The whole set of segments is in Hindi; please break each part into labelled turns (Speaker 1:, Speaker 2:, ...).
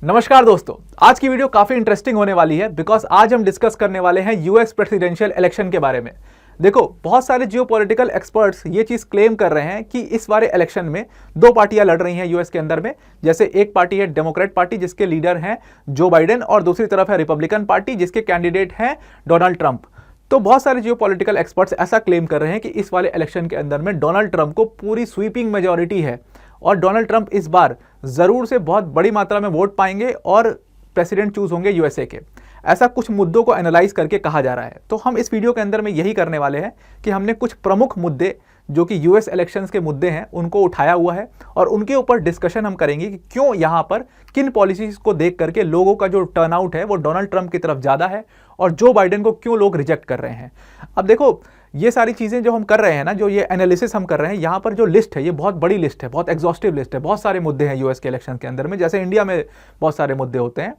Speaker 1: नमस्कार दोस्तों, आज की वीडियो काफी इंटरेस्टिंग होने वाली है बिकॉज आज हम डिस्कस करने वाले हैं यूएस प्रेसिडेंशियल इलेक्शन के बारे में। देखो, बहुत सारे जियोपॉलिटिकल एक्सपर्ट्स ये चीज क्लेम कर रहे हैं कि इस बारे इलेक्शन में दो पार्टियां लड़ रही हैं यूएस के अंदर में। जैसे एक पार्टी है डेमोक्रेट पार्टी जिसके लीडर हैं जो बाइडेन और दूसरी तरफ है रिपब्लिकन पार्टी जिसके कैंडिडेट हैं डोनाल्ड ट्रंप। तो बहुत सारे जियोपॉलिटिकल एक्सपर्ट्स ऐसा क्लेम कर रहे हैं कि इस वाले इलेक्शन के अंदर में डोनाल्ड ट्रंप को पूरी स्वीपिंग मेजॉरिटी है और डोनाल्ड ट्रंप इस बार जरूर से बहुत बड़ी मात्रा में वोट पाएंगे और प्रेसिडेंट चूज होंगे यूएसए के। ऐसा कुछ मुद्दों को एनालाइज करके कहा जा रहा है। तो हम इस वीडियो के अंदर में यही करने वाले हैं कि हमने कुछ प्रमुख मुद्दे जो कि यूएस इलेक्शंस के मुद्दे हैं उनको उठाया हुआ है और उनके ऊपर डिस्कशन हम करेंगे कि क्यों यहां पर किन पॉलिसीज को देख करके लोगों का जो टर्नआउट है वो डोनाल्ड ट्रंप की तरफ ज्यादा है और जो बाइडेन को क्यों लोग रिजेक्ट कर रहे हैं। अब देखो, ये सारी चीजें जो हम कर रहे हैं ना, जो ये एनालिसिस हम कर रहे हैं, यहाँ पर जो लिस्ट है ये बहुत बड़ी लिस्ट है, बहुत एग्जॉस्टिव लिस्ट है, बहुत सारे मुद्दे हैं यूएस के इलेक्शन के अंदर में, जैसे इंडिया में बहुत सारे मुद्दे होते हैं।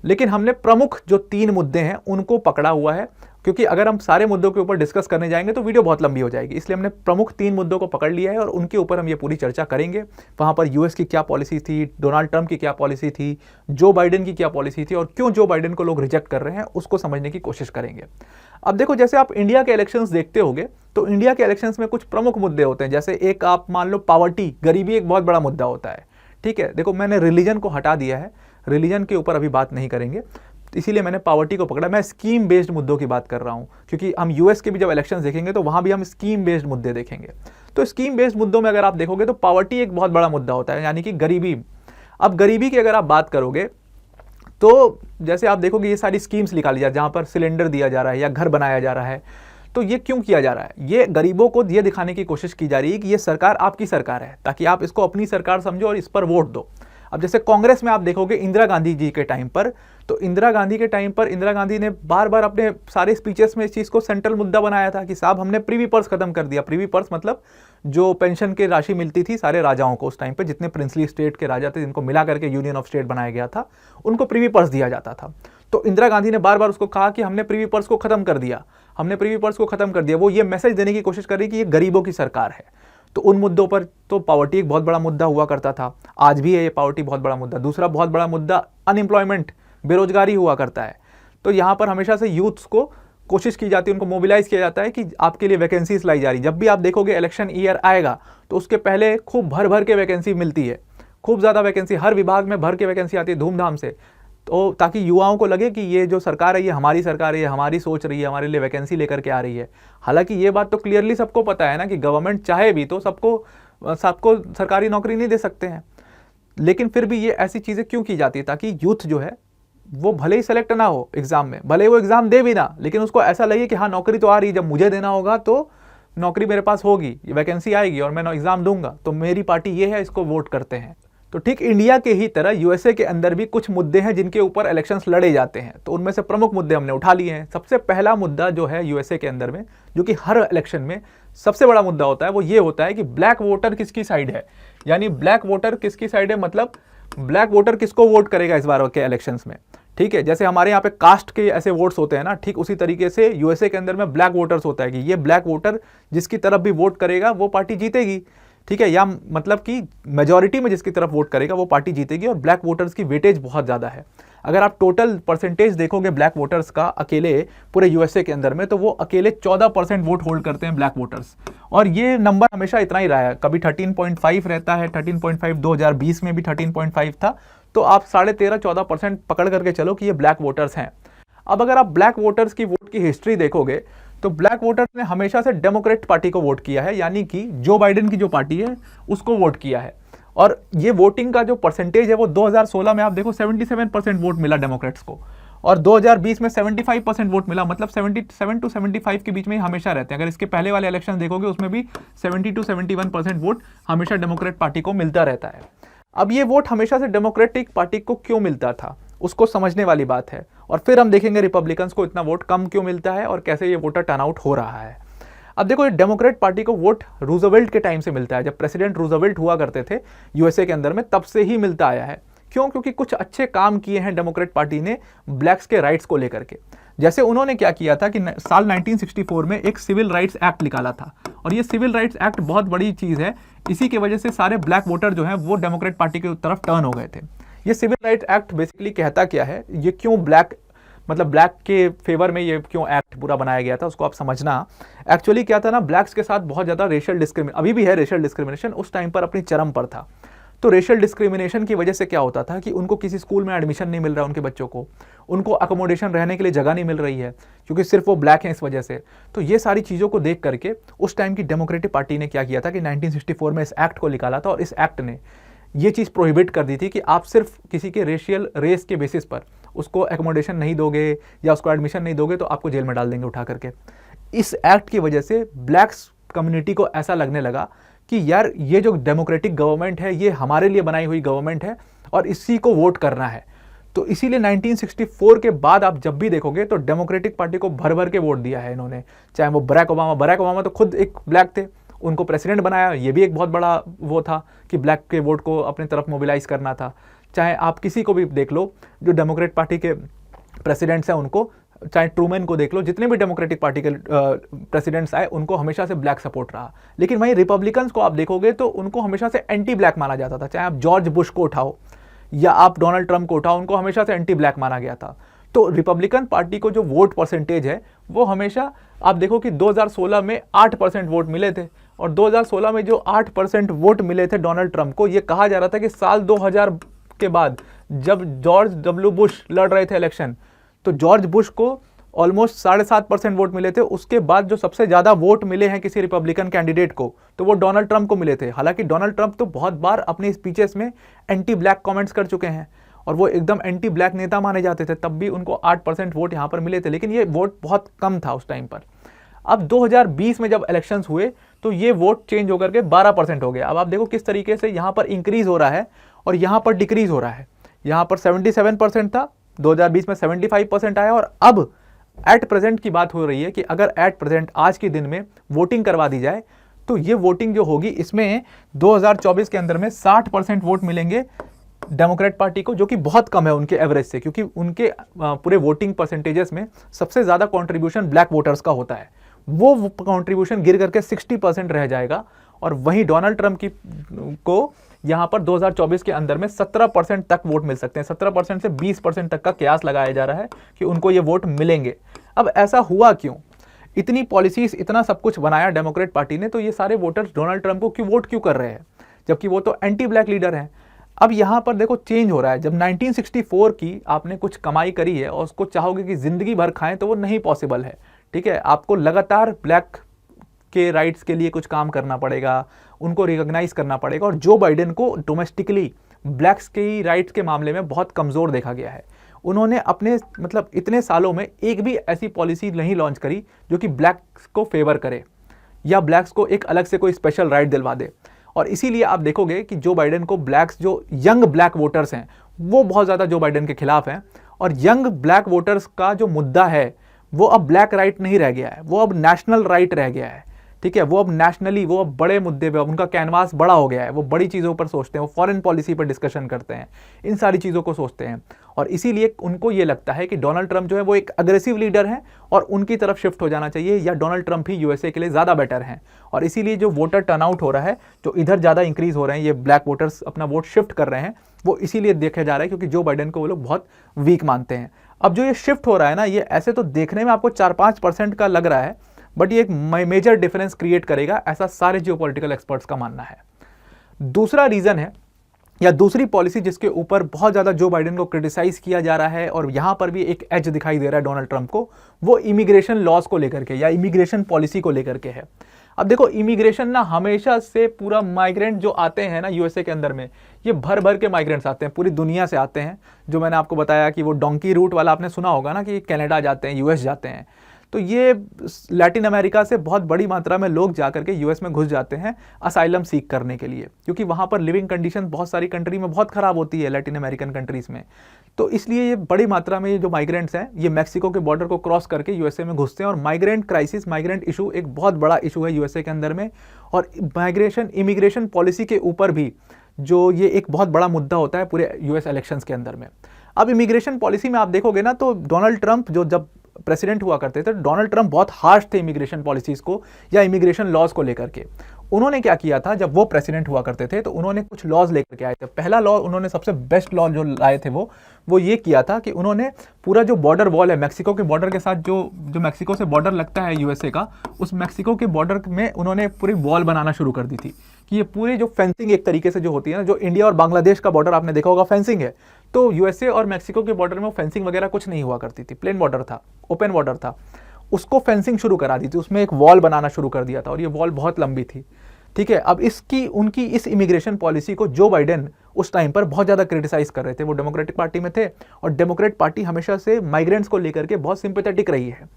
Speaker 1: लेकिन हमने प्रमुख जो 3 मुद्दे हैं उनको पकड़ा हुआ है, क्योंकि अगर हम सारे मुद्दों के ऊपर डिस्कस करने जाएंगे तो वीडियो बहुत लंबी हो जाएगी। इसलिए हमने प्रमुख 3 मुद्दों को पकड़ लिया है और उनके ऊपर हम ये पूरी चर्चा करेंगे। वहां पर यूएस की क्या पॉलिसी थी, डोनाल्ड ट्रंप की क्या पॉलिसी थी, जो बाइडेन की क्या पॉलिसी थी और क्यों जो बाइडेन को लोग रिजेक्ट कर रहे हैं उसको समझने की कोशिश करेंगे। अब देखो, जैसे आप इंडिया के इलेक्शंस देखते होंगे तो इंडिया के इलेक्शंस में कुछ प्रमुख मुद्दे होते हैं। जैसे एक आप मान लो पॉवर्टी, गरीबी एक बहुत बड़ा मुद्दा होता है। ठीक है, देखो मैंने रिलीजन को हटा दिया है, रिलीजन के ऊपर अभी बात नहीं करेंगे, इसीलिए मैंने पॉवर्टी को पकड़ा। मैं स्कीम बेस्ड मुद्दों की बात कर रहा हूं, क्योंकि हम यूएस के भी जब इलेक्शंस देखेंगे तो वहां भी हम स्कीम बेस्ड मुद्दे देखेंगे। तो स्कीम बेस्ड मुद्दों में अगर आप देखोगे तो पॉवर्टी एक बहुत बड़ा मुद्दा होता है, यानी कि गरीबी। अब गरीबी की अगर आप बात करोगे तो जैसे आप देखोगे ये सारी स्कीम्स निकाली जा, जहां पर सिलेंडर दिया जा रहा है या घर बनाया जा रहा है, तो ये क्यों किया जा रहा है? ये गरीबों को ये दिखाने की कोशिश की जा रही है कि ये सरकार आपकी सरकार है, ताकि आप इसको अपनी सरकार समझो और इस पर वोट दो। अब जैसे कांग्रेस में आप देखोगे इंदिरा गांधी जी के टाइम पर, तो इंदिरा गांधी के टाइम पर इंदिरा गांधी ने बार बार अपने सारे स्पीचेस में इस चीज को सेंट्रल मुद्दा बनाया था कि साहब हमने प्रीवी पर्स खत्म कर दिया। प्रीवी पर्स मतलब जो पेंशन की राशि मिलती थी सारे राजाओं को, उस टाइम पे जितने प्रिंसली स्टेट के राजा थे जिनको मिला करके यूनियन ऑफ स्टेट बनाया गया था, उनको प्रीवी पर्स दिया जाता था। तो इंदिरा गांधी ने बार बार उसको कहा कि हमने प्रीवी पर्स को खत्म कर दिया, हमने प्रीवी पर्स को खत्म कर दिया। वो ये मैसेज देने की कोशिश कर रही कि ये गरीबों की सरकार है। तो उन मुद्दों पर तो पॉवर्टी एक बहुत बड़ा मुद्दा हुआ करता था, आज भी है ये पॉवर्टी बहुत बड़ा मुद्दा। दूसरा बहुत बड़ा मुद्दा अनएम्प्लॉयमेंट, बेरोजगारी हुआ करता है। तो यहाँ पर हमेशा से यूथ्स को कोशिश की जाती है, उनको मोबिलाइज किया जाता है कि आपके लिए वैकेंसीज लाई जा रही। जब भी आप देखोगे इलेक्शन ईयर आएगा तो उसके पहले खूब भर भर के वैकेंसी मिलती है, खूब ज़्यादा वैकेंसी, हर विभाग में भर के वैकेंसी आती है धूमधाम से, तो ताकि युवाओं को लगे कि ये जो सरकार है ये हमारी सरकार है, ये हमारी सोच रही है, हमारे लिए वैकेंसी लेकर के आ रही है। हालांकि ये बात तो क्लियरली सबको पता है ना कि गवर्नमेंट चाहे भी तो सबको सरकारी नौकरी नहीं दे सकते हैं, लेकिन फिर भी ये ऐसी चीज़ें क्यों की जाती है ताकि यूथ जो है वो भले ही सेलेक्ट ना हो एग्जाम में, भले ही वो एग्जाम दे भी ना, लेकिन उसको ऐसा लगे कि हाँ नौकरी तो आ रही है, जब मुझे देना होगा तो नौकरी मेरे पास होगी, वैकेंसी आएगी और मैं एग्जाम दूंगा, तो मेरी पार्टी ये है, इसको वोट करते हैं। तो ठीक इंडिया के ही तरह यूएसए के अंदर भी कुछ मुद्दे हैं जिनके ऊपर इलेक्शंस लड़े जाते हैं। तो उनमें से प्रमुख मुद्दे हमने उठा लिए हैं। सबसे पहला मुद्दा जो है यूएसए के अंदर में, जो कि हर इलेक्शन में सबसे बड़ा मुद्दा होता है, वो ये होता है कि ब्लैक वोटर किसकी साइड है। यानी ब्लैक वोटर किसकी साइड है, मतलब ब्लैक वोटर किसको वोट करेगा इस बार के इलेक्शंस में। ठीक है, जैसे हमारे यहाँ पे कास्ट के ऐसे वोट्स होते हैं ना, ठीक उसी तरीके से यूएसए के अंदर में ब्लैक वोटर्स होता है कि ये ब्लैक वोटर जिसकी तरफ भी वोट करेगा वो पार्टी जीतेगी। ठीक है, या मतलब कि मेजॉरिटी में जिसकी तरफ वोट करेगा वो पार्टी जीतेगी। और ब्लैक वोटर्स की वेटेज बहुत ज़्यादा है। अगर आप टोटल परसेंटेज देखोगे ब्लैक वोटर्स का अकेले पूरे यूएसए के अंदर में, तो वो अकेले 14% वोट होल्ड करते हैं ब्लैक वोटर्स। और ये नंबर हमेशा इतना ही रहा है, कभी 13.5 रहता है, 13.5 2020 में भी 13.5 था। तो आप 13.5-14% पकड़ करके चलो कि ये ब्लैक वोटर्स हैं। अब अगर आप ब्लैक वोटर्स की वोट की हिस्ट्री देखोगे तो ब्लैक वोटर्स ने हमेशा से डेमोक्रेट पार्टी को वोट किया है, यानी कि जो बाइडेन की जो पार्टी है उसको वोट किया है। और ये वोटिंग का जो परसेंटेज है वो 2016 में आप देखो 77% वोट मिला डेमोक्रेट्स को, और 2020 में 75% वोट मिला, मतलब 77 to 75 के बीच में ही हमेशा रहते हैं। अगर इसके पहले वाले इलेक्शन देखोगे उसमें भी 70 to 71% वोट हमेशा डेमोक्रेट पार्टी को मिलता रहता है। अब ये वोट हमेशा से डेमोक्रेटिक पार्टी को क्यों मिलता था उसको समझने वाली बात है, और फिर हम देखेंगे रिपब्लिकन्स को इतना वोट कम क्यों मिलता है और कैसे ये वोटर टर्नआउट हो रहा है। अब देखो, ये डेमोक्रेट पार्टी को वोट रूजवेल्ट के टाइम से मिलता है, जब प्रेसिडेंट रूजवेल्ट हुआ करते थे यूएसए के अंदर में, तब से ही मिलता आया है। क्यों? क्योंकि कुछ अच्छे काम किए हैं डेमोक्रेट पार्टी ने ब्लैक्स के राइट्स को लेकर के। जैसे उन्होंने क्या किया था कि साल 1964 में एक सिविल राइट्स एक्ट निकाला था, और ये सिविल राइट्स एक्ट बहुत बड़ी चीज़ है। इसी की वजह से सारे ब्लैक वोटर जो हैं वो डेमोक्रेट पार्टी की तरफ टर्न हो गए थे। ये सिविल राइट एक्ट बेसिकली कहता क्या है, ये क्यों ब्लैक मतलब ब्लैक के फेवर में ये क्यों एक्ट पूरा बनाया गया था, उसको आप समझना। एक्चुअली क्या था ना, ब्लैक्स के साथ बहुत ज़्यादा रेशियल डिस्क्रिमिनेशन, अभी भी है रेशियल डिस्क्रिमिनेशन, उस टाइम पर अपनी चरम पर था। तो रेशियल डिस्क्रिमिनेशन की वजह से क्या होता था कि उनको किसी स्कूल में एडमिशन नहीं मिल रहा, उनके बच्चों को, उनको अकोमोडेशन रहने के लिए जगह नहीं मिल रही है क्योंकि सिर्फ वो ब्लैक हैं इस वजह से। तो ये सारी चीज़ों को देख करके उस टाइम की डेमोक्रेटिक पार्टी ने क्या किया था कि 1964 में इस एक्ट को निकाला था, और इस एक्ट ने ये चीज़ प्रोहिबिट कर दी थी कि आप सिर्फ किसी के रेस के बेसिस पर उसको एकोमोडेशन नहीं दोगे या उसको एडमिशन नहीं दोगे तो आपको जेल में डाल देंगे उठा करके। इस एक्ट की वजह से ब्लैक्स कम्युनिटी को ऐसा लगने लगा कि यार ये जो डेमोक्रेटिक गवर्नमेंट है ये हमारे लिए बनाई हुई गवर्नमेंट है और इसी को वोट करना है। तो इसीलिए 1964 के बाद आप जब भी देखोगे तो डेमोक्रेटिक पार्टी को भर भर के वोट दिया है इन्होंने, चाहे वो बराक ओबामा तो खुद एक ब्लैक थे, उनको प्रेसिडेंट बनाया, ये भी एक बहुत बड़ा वो था कि ब्लैक के वोट को अपनी तरफ मोबिलाइज करना था। चाहे आप किसी को भी देख लो जो डेमोक्रेट पार्टी के प्रेसिडेंट्स हैं उनको, चाहे ट्रूमैन को देख लो, जितने भी डेमोक्रेटिक पार्टी के प्रेसिडेंट्स आए उनको हमेशा से ब्लैक सपोर्ट रहा। लेकिन वहीं रिपब्लिकन्स को आप देखोगे तो उनको हमेशा से एंटी ब्लैक माना जाता था, चाहे आप जॉर्ज बुश को उठाओ या आप डोनाल्ड ट्रंप को उठाओ, उनको हमेशा से एंटी ब्लैक माना गया था। तो रिपब्लिकन पार्टी को जो वोट परसेंटेज है वो हमेशा आप देखो कि 2016 में 8% वोट मिले थे, और 2016 में जो 8% वोट मिले थे डोनाल्ड ट्रंप को, ये कहा जा रहा था कि साल 2000 के बाद जब जॉर्ज डब्ल्यू बुश लड़ रहे थे इलेक्शन, तो जॉर्ज बुश को ऑलमोस्ट 7.5% वोट मिले थे। उसके बाद जो सबसे ज़्यादा वोट मिले हैं किसी रिपब्लिकन कैंडिडेट को तो वो डोनाल्ड ट्रंप को मिले थे। हालांकि डोनाल्ड ट्रंप तो बहुत बार अपनी स्पीचेस में एंटी ब्लैक कमेंट्स कर चुके हैं और वो एकदम एंटी ब्लैक नेता माने जाते थे, तब भी उनको 8% वोट यहाँ पर मिले थे, लेकिन ये वोट बहुत कम था उस टाइम पर। अब 2020 में जब इलेक्शंस हुए तो ये वोट चेंज होकर के 12% हो गया। अब आप देखो किस तरीके से यहाँ पर इंक्रीज हो रहा है और यहाँ पर डिक्रीज हो रहा है। यहाँ पर 77% था, 2020 में 75% आया, और अब एट प्रेजेंट की बात हो रही है कि अगर एट प्रेजेंट आज के दिन में वोटिंग करवा दी जाए तो ये वोटिंग जो होगी इसमें 2024 के अंदर में 60% वोट मिलेंगे डेमोक्रेट पार्टी को, जो कि बहुत कम है उनके एवरेज से, क्योंकि उनके पूरे वोटिंग परसेंटेजेस में सबसे ज़्यादा कंट्रीब्यूशन ब्लैक वोटर्स का होता है। वो कंट्रीब्यूशन गिर करके 60% रह जाएगा, और वहीं डोनाल्ड ट्रंप को यहाँ पर 2024 के अंदर में 17% तक वोट मिल सकते हैं। 17% से 20% तक का कयास लगाया जा रहा है कि उनको ये वोट मिलेंगे। अब ऐसा हुआ क्यों? इतनी पॉलिसीज, इतना सब कुछ बनाया डेमोक्रेट पार्टी ने, तो ये सारे वोटर्स डोनाल्ड ट्रंप को क्यों वोट क्यों कर रहे हैं, जबकि वो तो एंटी ब्लैक लीडर हैं। अब यहाँ पर देखो चेंज हो रहा है। जब 1964 की आपने कुछ कमाई करी है और उसको चाहोगे कि जिंदगी भर खाएं तो वो नहीं पॉसिबल है, ठीक है। आपको लगातार ब्लैक के राइट्स के लिए कुछ काम करना पड़ेगा, उनको रिकॉग्नाइज करना पड़ेगा, और जो बाइडेन को डोमेस्टिकली ब्लैक्स के राइट्स के मामले में बहुत कमज़ोर देखा गया है। उन्होंने अपने मतलब इतने सालों में एक भी ऐसी पॉलिसी नहीं लॉन्च करी जो कि ब्लैक्स को फेवर करे या ब्लैक्स को एक अलग से कोई स्पेशल राइट दिलवा दे। और इसीलिए आप देखोगे कि जो बाइडेन को ब्लैक्स, जो यंग ब्लैक वोटर्स हैं, वो बहुत ज़्यादा जो बाइडेन के खिलाफ हैं, और यंग ब्लैक वोटर्स का जो मुद्दा है वो अब ब्लैक राइट नहीं रह गया है, वो अब नेशनल राइट रह गया है, ठीक है। वो अब नेशनली, वो अब बड़े मुद्दे पे, उनका कैनवास बड़ा हो गया है, वो बड़ी चीज़ों पर सोचते हैं, वो फॉरेन पॉलिसी पर डिस्कशन करते हैं, इन सारी चीज़ों को सोचते हैं। और इसीलिए उनको ये लगता है कि डोनाल्ड ट्रंप जो है वो एक अग्रेसिव लीडर है और उनकी तरफ शिफ्ट हो जाना चाहिए, या डोनाल्ड ट्रंप ही यूएसए के लिए ज़्यादा बेटर हैं। और इसीलिए जो वोटर टर्नआउट हो रहा है, जो इधर ज़्यादा इंक्रीज हो रहे हैं, ये ब्लैक वोटर्स अपना वोट शिफ्ट कर रहे हैं, वो इसीलिए देखा जा रहा है क्योंकि जो बाइडेन को वो लोग बहुत वीक मानते हैं। अब जो ये शिफ्ट हो रहा है ना, ये ऐसे तो देखने में आपको 4-5% का लग रहा है, बट ये एक मेजर डिफरेंस क्रिएट करेगा, ऐसा सारे जियोपॉलिटिकल एक्सपर्ट्स का मानना है। दूसरा रीजन है या दूसरी पॉलिसी जिसके ऊपर बहुत ज़्यादा जो बाइडेन को क्रिटिसाइज किया जा रहा है और यहाँ पर भी एक एज दिखाई दे रहा है डोनाल्ड ट्रंप को, वो इमिग्रेशन लॉज को लेकर के या इमिग्रेशन पॉलिसी को लेकर के है। अब देखो इमिग्रेशन ना हमेशा से पूरा माइग्रेंट जो आते हैं ना यूएसए के अंदर में, ये भर भर के माइग्रेंट्स आते हैं, पूरी दुनिया से आते हैं। जो मैंने आपको बताया कि वो डोंकी रूट वाला आपने सुना होगा ना, कि कनाडा जाते हैं, यूएस जाते हैं, तो ये लैटिन अमेरिका से बहुत बड़ी मात्रा में लोग जाकर के यूएस में घुस जाते हैं असाइलम सीख करने के लिए, क्योंकि वहाँ पर लिविंग कंडीशन बहुत सारी कंट्री में बहुत ख़राब होती है, लैटिन अमेरिकन कंट्रीज़ में। तो इसलिए ये बड़ी मात्रा में ये जो माइग्रेंट्स हैं, ये मैक्सिको के बॉर्डर को क्रॉस करके यूएसए में घुसते हैं। और माइग्रेंट क्राइसिस, माइग्रेंट इशू एक बहुत बड़ा इशू है यूएसए के अंदर में। और माइग्रेशन, इमिग्रेशन पॉलिसी के ऊपर भी जो ये एक बहुत बड़ा मुद्दा होता है पूरे यूएस इलेक्शंस के अंदर में। अब इमिग्रेशन पॉलिसी में आप देखोगे ना, तो डोनाल्ड ट्रंप जो जब प्रेसिडेंट हुआ करते थे, डोनाल्ड ट्रंप बहुत हार्श थे इमिग्रेशन पॉलिसीज़ को या इमिग्रेशन लॉज को लेकर के। उन्होंने क्या किया था, जब वो प्रेसिडेंट हुआ करते थे तो उन्होंने कुछ लॉज लेकर के आए थे। पहला लॉ उन्होंने, सबसे बेस्ट लॉ जो लाए थे वो ये किया था कि उन्होंने पूरा जो बॉर्डर वॉल है मैक्सिको के बॉर्डर के साथ, जो मैक्सिको से बॉर्डर लगता है यूएसए का, उस मैक्सिको के बॉर्डर में उन्होंने पूरी वॉल बनाना शुरू कर दी थी कि ये पूरी जो फेंसिंग एक तरीके से जो होती है ना, जो इंडिया और बांग्लादेश का बॉर्डर आपने देखा होगा फेंसिंग है, तो यूएसए और मैक्सिको के बॉर्डर में वो फेंसिंग वगैरह कुछ नहीं हुआ करती थी, प्लेन बॉर्डर था, ओपन बॉर्डर था, उसको फेंसिंग शुरू करा दी थी, उसमें एक वॉल बनाना शुरू कर दिया था और ये वॉल बहुत लंबी थी। ठीक है, अब उनकी इस इमिग्रेशन पॉलिसी को जो बाइडेन उस टाइम पर बहुत ज़्यादा क्रिटिसाइज कर रहे थे। वो डेमोक्रेटिक पार्टी में थे और डेमोक्रेट पार्टी हमेशा से माइग्रेंट्स को लेकर के बहुत सिंपैथेटिक रही है।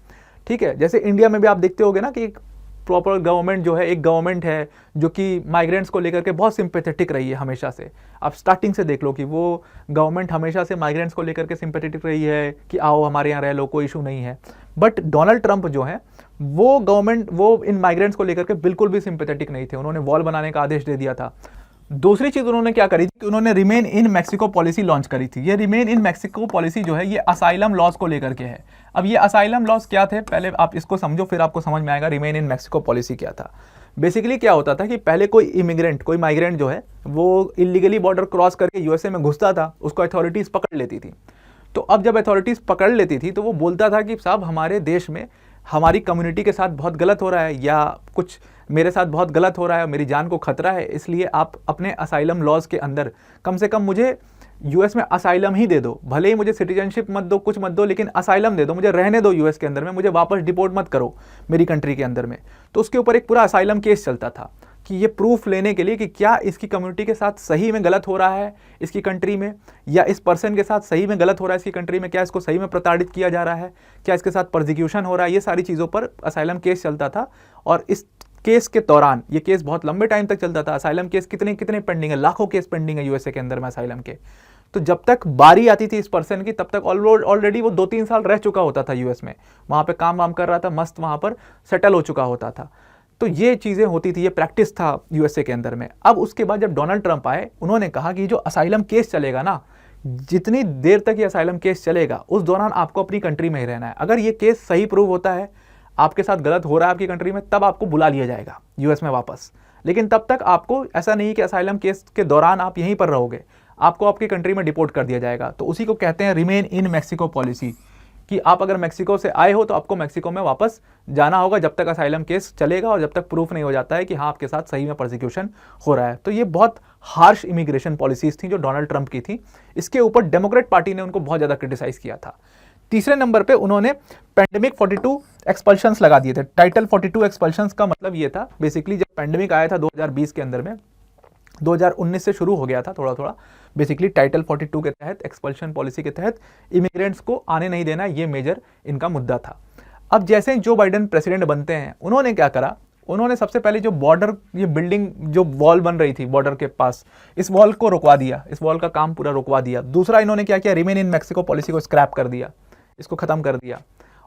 Speaker 1: ठीक है, जैसे इंडिया में भी आप देखते होगे ना कि एक प्रॉपर गवर्नमेंट जो है, एक गवर्नमेंट है जो कि माइग्रेंट्स को लेकर के बहुत सिंपैथेटिक रही है हमेशा से। आप स्टार्टिंग से देख लो कि वो गवर्नमेंट हमेशा से माइग्रेंट्स को लेकर के सिंपैथेटिक रही है कि आओ हमारे यहाँ रह लो, कोई इशू नहीं है। बट डोनाल्ड ट्रंप जो है वो गवर्नमेंट, वो इन माइग्रेंट्स को लेकर के बिल्कुल भी सिंपैथेटिक नहीं थे, उन्होंने वॉल बनाने का आदेश दे दिया था। दूसरी चीज उन्होंने क्या करी थी कि उन्होंने remain in Mexico policy launch करी थी। ये रिमेन इन मैक्सिको पॉलिसी जो है ये असाइलम लॉज को लेकर के है। अब ये असाइलम लॉज क्या थे, पहले आप इसको समझो फिर आपको समझ में आएगा रिमेन इन मैक्सिको पॉलिसी क्या था। बेसिकली क्या होता था कि पहले कोई माइग्रेंट जो है वो इलीगली बॉर्डर क्रॉस करके यूएसए में घुसता था, उसको अथॉरिटीज पकड़ लेती थी। तो अब जब अथॉरिटीज पकड़ लेती थी तो वो बोलता था कि साहब हमारे देश में हमारी कम्युनिटी के साथ बहुत गलत हो रहा है या कुछ मेरे साथ बहुत गलत हो रहा है, मेरी जान को खतरा है, इसलिए आप अपने असाइलम लॉज के अंदर कम से कम मुझे यूएस में असाइलम ही दे दो, भले ही मुझे सिटीजनशिप मत दो, कुछ मत दो, लेकिन असाइलम दे दो, मुझे रहने दो यूएस के अंदर में, मुझे वापस डिपोर्ट मत करो मेरी कंट्री के अंदर में। तो उसके ऊपर एक पूरा असाइलम केस चलता था कि ये प्रूफ लेने के लिए कि क्या इसकी कम्युनिटी के साथ सही में गलत हो रहा है इसकी कंट्री में, या इस पर्सन के साथ सही में गलत हो रहा है इसकी कंट्री में, क्या इसको सही में प्रताड़ित किया जा रहा है, क्या इसके साथ परसिक्यूशन हो रहा है, ये सारी चीज़ों पर असाइलम केस चलता था। और इस केस के दौरान, ये केस बहुत लंबे टाइम तक चलता था। असाइलम केस कितने पेंडिंग है, लाखों केस पेंडिंग है यूएसए के अंदर में असाइलम के। तो जब तक बारी आती थी इस पर्सन की, तब तक ऑलरेडी वो 2-3 साल रह चुका होता था यूएस में, वहाँ पे काम वाम कर रहा था, मस्त वहाँ पर सेटल हो चुका होता था। तो ये चीज़ें होती थी, ये प्रैक्टिस था यूएसए के अंदर में। अब उसके बाद जब डोनाल्ड ट्रंप आए, उन्होंने कहा कि जो असाइलम केस चलेगा ना, जितनी देर तक ये असाइलम केस चलेगा उस दौरान आपको अपनी कंट्री में ही रहना है। अगर ये केस सही प्रूव होता है, आपके साथ गलत हो रहा है आपकी कंट्री में, तब आपको बुला लिया जाएगा यूएस में वापस। लेकिन तब तक आपको ऐसा नहीं कि असाइलम केस के दौरान आप यहीं पर रहोगे, आपको आपकी कंट्री में डिपोर्ट कर दिया जाएगा। तो उसी को कहते हैं रिमेन इन मैक्सिको पॉलिसी, कि आप अगर मैक्सिको से आए हो तो आपको मैक्सिको में वापस जाना होगा जब तक असाइलम केस चलेगा और जब तक प्रूफ नहीं हो जाता है कि हाँ आपके साथ सही में परसिक्यूशन हो रहा है। तो ये बहुत हार्श इमिग्रेशन पॉलिसीज थी जो डोनाल्ड ट्रंप की थी। इसके ऊपर डेमोक्रेट पार्टी ने उनको बहुत ज़्यादा क्रिटिसाइज किया था। तीसरे नंबर पे उन्होंने पैंडेमिक 42 एक्सपल्शंस लगा दिए थे। टाइटल 42 एक्सपल्शंस का मतलब ये था, बेसिकली जब पैंडेमिक आया था 2020 के अंदर में, 2019 से शुरू हो गया था थोड़ा थोड़ा, बेसिकली टाइटल 42 के तहत, एक्सपल्शन पॉलिसी के तहत इमिग्रेंट्स को आने नहीं देना, ये मेजर इनका मुद्दा था। अब जैसे जो बाइडेन प्रेसिडेंट बनते हैं, उन्होंने क्या करा, उन्होंने सबसे पहले जो बॉर्डर, ये बिल्डिंग जो वॉल बन रही थी बॉर्डर के पास, इस वॉल को रुकवा दिया, इस वॉल का काम पूरा रुकवा दिया। दूसरा इन्होंने क्या किया, रिमेन इन मैक्सिको पॉलिसी को स्क्रैप कर दिया, इसको खत्म कर दिया।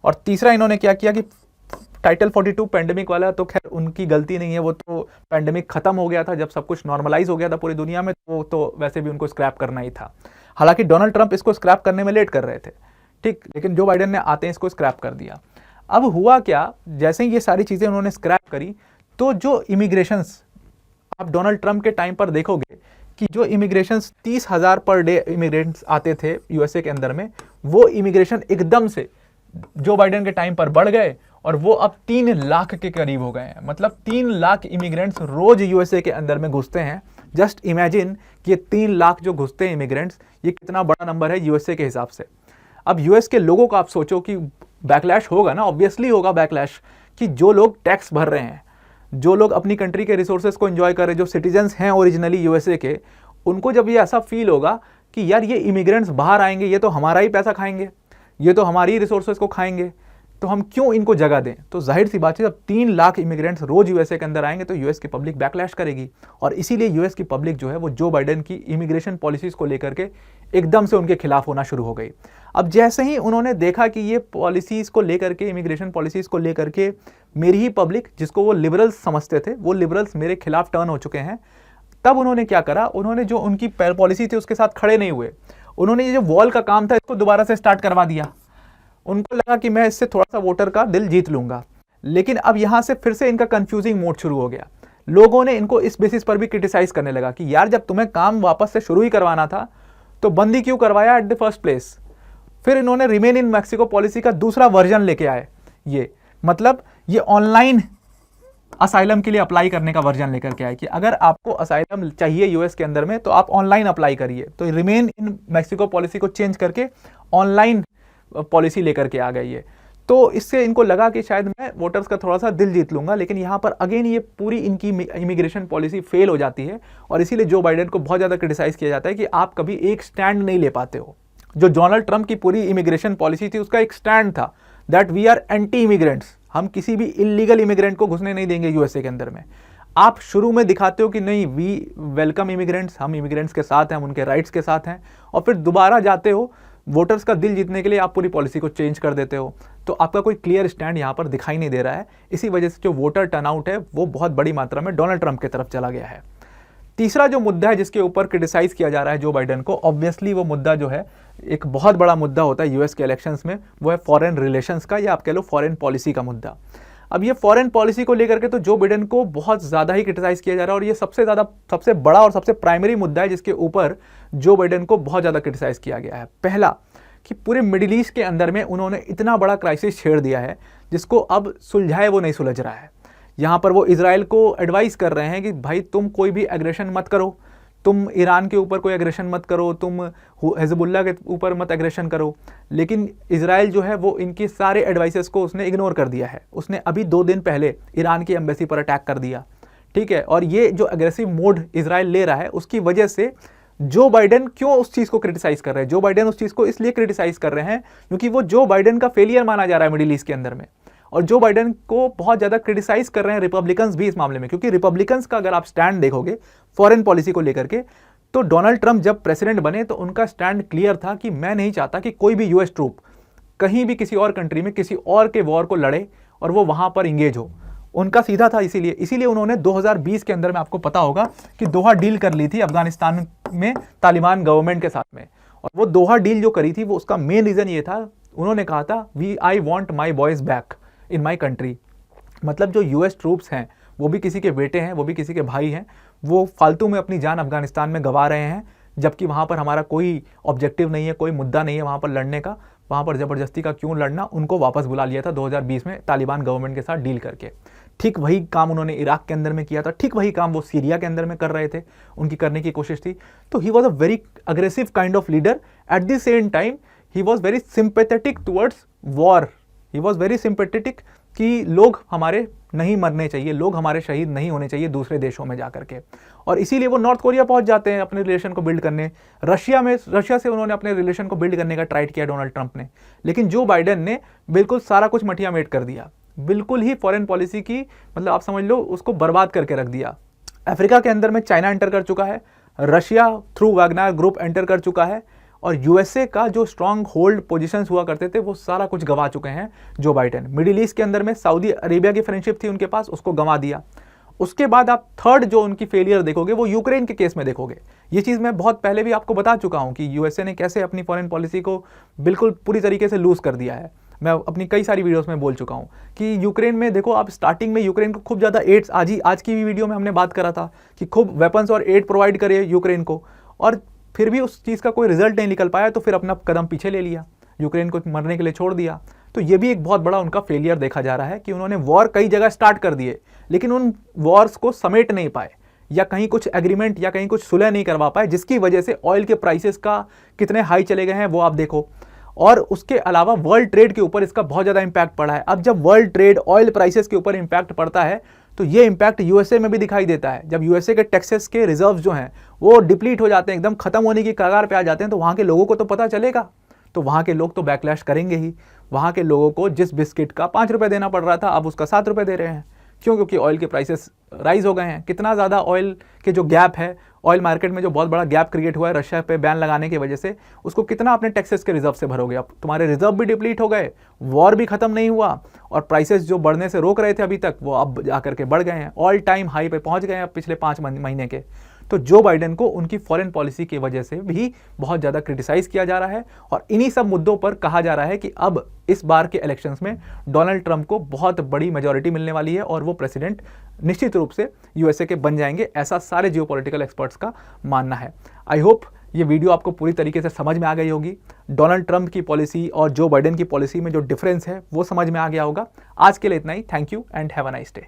Speaker 1: और तीसरा इन्होंने क्या किया कि टाइटल 42 पैंडेमिक वाला, तो खैर उनकी गलती नहीं है, वो तो पैंडेमिक खत्म हो गया था जब सब कुछ नॉर्मलाइज हो गया था पूरी दुनिया में, तो वैसे भी उनको स्क्रैप करना ही था। हालांकि डोनाल्ड ट्रंप इसको स्क्रैप करने में लेट कर रहे थे, ठीक, लेकिन जो बाइडेन ने आते हैं इसको स्क्रैप कर दिया। अब हुआ क्या, जैसे ही ये सारी चीज़ें उन्होंने स्क्रैप करी, तो जो इमिग्रेशंस आप डोनाल्ड ट्रंप के टाइम पर देखोगे कि जो इमिग्रेशंस 30,000 पर डे इमिग्रेंट्स आते थे यूएसए के अंदर में, वो इमिग्रेशन एकदम से जो बाइडेन के टाइम पर बढ़ गए और वो अब 3 लाख के करीब हो गए हैं। मतलब 3 लाख इमिग्रेंट्स रोज यूएसए के अंदर में घुसते हैं। जस्ट इमेजिन कि ये 3 लाख जो घुसते हैं इमिग्रेंट्स, ये कितना बड़ा नंबर है यूएसए के हिसाब से। अब यूएस के लोगों को आप सोचो कि बैकलैश होगा ना, ऑब्वियसली होगा बैकलैश, कि जो लोग टैक्स भर रहे हैं, जो लोग अपनी कंट्री के रिसोर्सेज को एंजॉय कर रहे हैं, जो सिटीजन्स हैं ओरिजिनली यूएसए के, उनको जब ये ऐसा फील होगा कि यार ये इमिग्रेंट्स बाहर आएंगे, ये तो हमारा ही पैसा खाएंगे, ये तो हमारी रिसोर्सेज को खाएंगे, तो हम क्यों इनको जगह दें। तो जाहिर सी बात है, जब 3 लाख इमिग्रेंट्स रोज यूएसए के अंदर आएंगे तो यूएस की पब्लिक बैकलैश करेगी। और इसीलिए यूएस की पब्लिक जो है वो जो बाइडेन की इमिग्रेशन पॉलिसीज को लेकर के एकदम से उनके खिलाफ होना शुरू हो गई। अब जैसे ही उन्होंने देखा कि ये पॉलिसीज को लेकर के, इमिग्रेशन पॉलिसीज को लेकर के मेरी ही पब्लिक, जिसको वो लिबरल्स समझते थे, वो लिबरल्स मेरे खिलाफ टर्न हो चुके हैं, तब उन्होंने क्या करा, उन्होंने जो उनकी पॉलिसी थी उसके साथ खड़े नहीं हुए। उन्होंने ये जो वॉल का काम था इसको दोबारा से स्टार्ट करवा दिया। उनको लगा कि मैं इससे थोड़ा सा वोटर का दिल जीत लूंगा, लेकिन अब यहां से फिर से इनका कंफ्यूजिंग मोड शुरू हो गया। लोगों ने इनको इस बेसिस पर भी क्रिटिसाइज करने लगा कि यार जब तुम्हें काम वापस से शुरू ही करवाना था तो बंदी क्यों करवाया एट द फर्स्ट प्लेस। फिर इन्होंने रिमेन इन मैक्सिको पॉलिसी का दूसरा वर्जन लेके आए, ये मतलब ये ऑनलाइन असाइलम के लिए अप्लाई करने का वर्जन लेकर के आए कि अगर आपको असाइलम चाहिए यूएस के अंदर में तो आप ऑनलाइन अप्लाई करिए। तो रिमेन इन मैक्सिको पॉलिसी को चेंज करके ऑनलाइन पॉलिसी लेकर के आ गई है। तो इससे इनको लगा कि शायद मैं वोटर्स का थोड़ा सा दिल जीत लूंगा, लेकिन यहाँ पर अगेन ये पूरी इनकी इमिग्रेशन पॉलिसी फेल हो जाती है और इसीलिए जो बाइडेन को बहुत ज़्यादा क्रिटिसाइज किया जाता है कि आप कभी एक स्टैंड नहीं ले पाते हो। जो डोनाल्ड ट्रंप की पूरी इमिग्रेशन पॉलिसी थी उसका एक स्टैंड था that we are anti immigrants, हम किसी भी इलीगल इमिग्रेंट को घुसने नहीं देंगे यूएसए के अंदर में। आप शुरू में दिखाते हो कि नहीं वी वेलकम इमिग्रेंट्स, हम इमिग्रेंट्स के साथ हैं, हम उनके राइट्स के साथ हैं, और फिर दोबारा जाते हो वोटर्स का दिल जीतने के लिए आप पूरी पॉलिसी को चेंज कर देते हो। तो आपका कोई क्लियर स्टैंड यहाँ पर दिखाई नहीं दे रहा है। इसी वजह से जो वोटर टर्नआउट है वो बहुत बड़ी मात्रा में डोनाल्ड ट्रंप की तरफ चला गया है। तीसरा जो मुद्दा है जिसके ऊपर क्रिटिसाइज किया जा रहा है जो बाइडेन को, ऑब्वियसली वो मुद्दा जो है एक बहुत बड़ा मुद्दा होता है यूएस के इलेक्शंस में, वो है फॉरेन रिलेशंस का, या आप कह लो फॉरेन पॉलिसी का मुद्दा। अब ये फॉरेन पॉलिसी को लेकर के तो जो बाइडेन को बहुत ज़्यादा ही क्रिटिसाइज किया जा रहा है और ये सबसे बड़ा और सबसे प्राइमरी मुद्दा है जिसके ऊपर जो बाइडेन को बहुत ज़्यादा क्रिटिसाइज किया गया है। पहला कि पूरे मिडिल ईस्ट के अंदर में उन्होंने इतना बड़ा क्राइसिस छेड़ दिया है जिसको अब सुलझाए वो नहीं सुलझ रहा है। यहाँ पर वो इजराइल को एडवाइस कर रहे हैं कि भाई तुम कोई भी एग्रेशन मत करो, तुम ईरान के ऊपर कोई एग्रेशन मत करो, तुम हिजबुल्लाह के ऊपर मत एग्रेशन करो। लेकिन इजराइल जो है वो इनकी सारे एडवाइसेस को उसने इग्नोर कर दिया है। उसने अभी 2 दिन पहले ईरान की एम्बेसी पर अटैक कर दिया, ठीक है। और ये जो अग्रेसिव मोड इजराइल ले रहा है उसकी वजह से जो बाइडेन क्यों उस चीज़ को क्रिटिसाइज कर रहे हैं, जो बाइडेन उस चीज़ को इसलिए क्रिटिसाइज कर रहे हैं क्योंकि वो जो बाइडेन का फेलियर माना जा रहा है मिडिल ईस्ट के अंदर में, और जो बाइडेन को बहुत ज़्यादा क्रिटिसाइज कर रहे हैं रिपब्लिकन्स भी इस मामले में। क्योंकि रिपब्लिकन्स का अगर आप स्टैंड देखोगे फॉरेन पॉलिसी को लेकर के, तो डोनाल्ड ट्रंप जब प्रेसिडेंट बने तो उनका स्टैंड क्लियर था कि मैं नहीं चाहता कि कोई भी यूएस ट्रूप कहीं भी किसी और कंट्री में किसी और के वॉर को लड़े और वो वहाँ पर इंगेज हो। उनका सीधा था, इसीलिए उन्होंने 2020 के अंदर में, आपको पता होगा कि दोहा डील कर ली थी अफगानिस्तान में तालिबान गवर्नमेंट के साथ में। और वो दोहा डील जो करी थी वो उसका मेन रीज़न ये था, उन्होंने कहा था I want my boys back in my country. मतलब जो यूएस ट्रूप्स हैं वो भी किसी के बेटे हैं, वो भी किसी के भाई हैं, वो फालतू में अपनी जान अफगानिस्तान में गंवा रहे हैं, जबकि वहाँ पर हमारा कोई ऑब्जेक्टिव नहीं है, कोई मुद्दा नहीं है वहाँ पर लड़ने का। वहाँ पर ज़बरदस्ती का क्यों लड़ना, उनको वापस बुला लिया था 2020 में तालिबान गवर्नमेंट के साथ डील करके। ठीक वही काम उन्होंने इराक के अंदर में किया था, ठीक वही काम वो सीरिया के अंदर में कर रहे थे, उनकी करने की कोशिश थी। तो he was a very aggressive kind of leader. At the same time he was very sympathetic towards war. He was very sympathetic कि लोग हमारे नहीं मरने चाहिए, लोग हमारे शहीद नहीं होने चाहिए दूसरे देशों में जाकर के। और इसीलिए वो नॉर्थ कोरिया पहुंच जाते हैं अपने रिलेशन को बिल्ड करने। रशिया से उन्होंने अपने रिलेशन को बिल्ड करने का ट्राई किया डोनाल्ड ट्रंप ने, लेकिन जो बाइडेन ने बिल्कुल सारा कुछ मटिया मेट कर दिया, बिल्कुल ही फॉरेन पॉलिसी की मतलब आप समझ लो उसको बर्बाद करके रख दिया। अफ्रीका के अंदर में चाइना एंटर कर चुका है, Russia through Wagner group enter कर चुका है, और यूएसए का जो स्ट्रॉन्ग होल्ड पोजीशंस हुआ करते थे वो सारा कुछ गंवा चुके हैं जो बाइडेन। मिडिल ईस्ट के अंदर में सऊदी अरेबिया की फ्रेंडशिप थी उनके पास, उसको गंवा दिया। उसके बाद आप थर्ड जो उनकी फेलियर देखोगे वो यूक्रेन के केस में देखोगे। ये चीज़ मैं बहुत पहले भी आपको बता चुका हूँ कि यूएसए ने कैसे अपनी फॉरेन पॉलिसी को बिल्कुल पूरी तरीके से लूज कर दिया है। मैं अपनी कई सारी वीडियोस में बोल चुका हूँ कि यूक्रेन में देखो आप, स्टार्टिंग में यूक्रेन को खूब ज़्यादा एड्स, आज की भी वीडियो में हमने बात करा था कि खूब वेपन्स और एड प्रोवाइड करे यूक्रेन को, और फिर भी उस चीज़ का कोई रिजल्ट नहीं निकल पाया, तो फिर अपना कदम पीछे ले लिया, यूक्रेन को मरने के लिए छोड़ दिया। तो ये भी एक बहुत बड़ा उनका फेलियर देखा जा रहा है कि उन्होंने वॉर कई जगह स्टार्ट कर दिए लेकिन उन वॉर्स को समेट नहीं पाए, या कहीं कुछ एग्रीमेंट या कहीं कुछ सुलह नहीं करवा पाए, जिसकी वजह से ऑयल के प्राइसेस का कितने हाई चले गए हैं वो आप देखो। और उसके अलावा वर्ल्ड ट्रेड के ऊपर इसका बहुत ज़्यादा इंपैक्ट पड़ा है। अब जब वर्ल्ड ट्रेड ऑयल प्राइसेस के ऊपर इंपैक्ट पड़ता है तो ये इंपैक्ट यूएसए में भी दिखाई देता है। जब यूएसए के टैक्सेस के रिजर्व्स जो हैं वो डिप्लीट हो जाते हैं, एकदम खत्म होने की कगार पे आ जाते हैं, तो वहाँ के लोगों को तो पता चलेगा, तो वहाँ के लोग तो बैकलैश करेंगे ही। वहाँ के लोगों को जिस बिस्किट का 5 रुपये देना पड़ रहा था अब उसका 7 रुपये दे रहे हैं। क्यों? क्योंकि ऑयल के प्राइसेस राइज हो गए हैं। कितना ज़्यादा ऑयल के जो गैप है, ऑयल मार्केट में जो बहुत बड़ा गैप क्रिएट हुआ है रशिया पे बैन लगाने की वजह से, उसको कितना अपने टैक्सेस के रिजर्व से भरोगे? अब तुम्हारे रिजर्व भी डिप्लीट हो गए, वॉर भी खत्म नहीं हुआ, और प्राइसेस जो बढ़ने से रोक रहे थे अभी तक वो अब जाकर के बढ़ गए हैं, ऑल टाइम हाई पे पहुंच गए हैं अब पिछले 5 महीने के। तो जो बाइडेन को उनकी फॉरेन पॉलिसी की वजह से भी बहुत ज़्यादा क्रिटिसाइज किया जा रहा है और इन्हीं सब मुद्दों पर कहा जा रहा है कि अब इस बार के इलेक्शंस में डोनाल्ड ट्रंप को बहुत बड़ी मेजॉरिटी मिलने वाली है और वो प्रेसिडेंट निश्चित रूप से यूएसए के बन जाएंगे, ऐसा सारे जियोपॉलिटिकल एक्सपर्ट्स का मानना है। आई होप ये वीडियो आपको पूरी तरीके से समझ में आ गई होगी। डोनाल्ड ट्रंप की पॉलिसी और जो बाइडेन की पॉलिसी में जो डिफरेंस है वो समझ में आ गया होगा। आज के लिए इतना ही। Thank you and have a nice day.